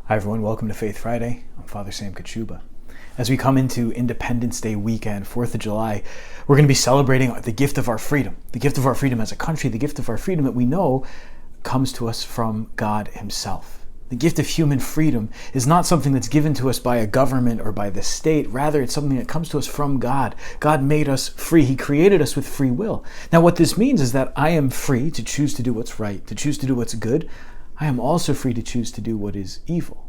Hi everyone, welcome to Faith Friday. I'm Father Sam Kachuba. As we come into Independence Day weekend, 4th of July, we're going to be celebrating the gift of our freedom. The gift of our freedom as a country, the gift of our freedom that we know comes to us from God Himself. The gift of human freedom is not something that's given to us by a government or by the state. Rather, it's something that comes to us from God. God made us free. He created us with free will. Now, what this means is that I am free to choose to do what's right, to choose to do what's good. I am also free to choose to do what is evil.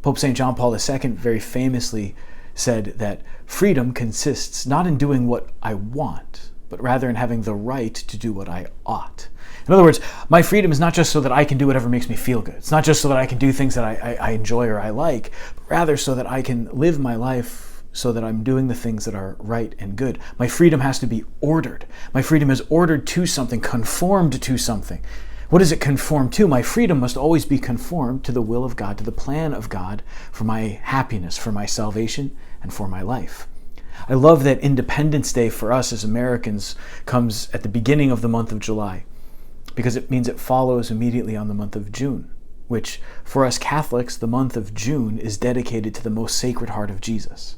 Pope St. John Paul II very famously said that freedom consists not in doing what I want, but rather in having the right to do what I ought. In other words, my freedom is not just so that I can do whatever makes me feel good. It's not just so that I can do things that I enjoy or I like, but rather so that I can live my life so that I'm doing the things that are right and good. My freedom has to be ordered. My freedom is ordered to something, conformed to something. What does it conform to? My freedom must always be conformed to the will of God, to the plan of God for my happiness, for my salvation, and for my life. I love that Independence Day for us as Americans comes at the beginning of the month of July, because it means it follows immediately on the month of June, which for us Catholics, the month of June is dedicated to the most sacred heart of Jesus.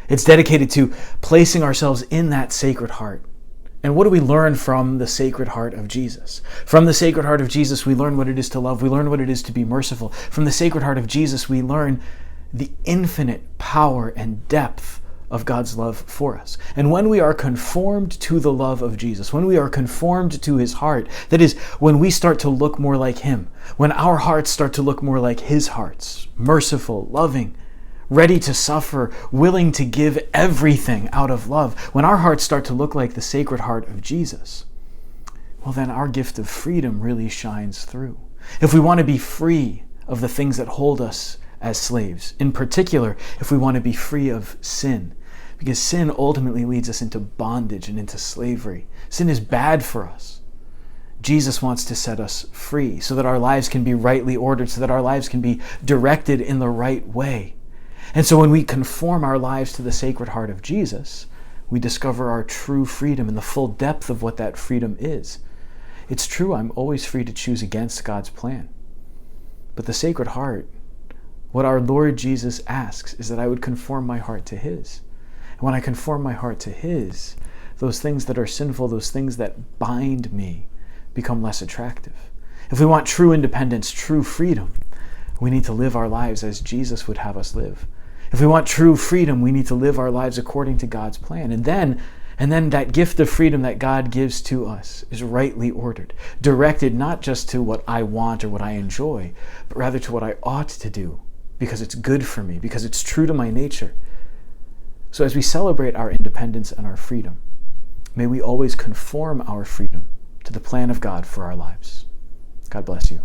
It's dedicated to placing ourselves in that sacred heart. And what do we learn from the Sacred Heart of Jesus? From the Sacred Heart of Jesus, we learn what it is to love. We learn what it is to be merciful. From the Sacred Heart of Jesus, we learn the infinite power and depth of God's love for us. And when we are conformed to the love of Jesus, when we are conformed to His heart, that is, when we start to look more like Him, when our hearts start to look more like His hearts, merciful, loving, ready to suffer, willing to give everything out of love, when our hearts start to look like the Sacred Heart of Jesus, well then our gift of freedom really shines through. If we want to be free of the things that hold us as slaves, in particular, if we want to be free of sin, because sin ultimately leads us into bondage and into slavery. Sin is bad for us. Jesus wants to set us free so that our lives can be rightly ordered, so that our lives can be directed in the right way. And so when we conform our lives to the Sacred Heart of Jesus, we discover our true freedom and the full depth of what that freedom is. It's true, I'm always free to choose against God's plan. But the Sacred Heart, what our Lord Jesus asks is that I would conform my heart to His. And when I conform my heart to His, those things that are sinful, those things that bind me, become less attractive. If we want true independence, true freedom, we need to live our lives as Jesus would have us live. If we want true freedom, we need to live our lives according to God's plan. And then that gift of freedom that God gives to us is rightly ordered, directed not just to what I want or what I enjoy, but rather to what I ought to do, because it's good for me, because it's true to my nature. So as we celebrate our independence and our freedom, may we always conform our freedom to the plan of God for our lives. God bless you.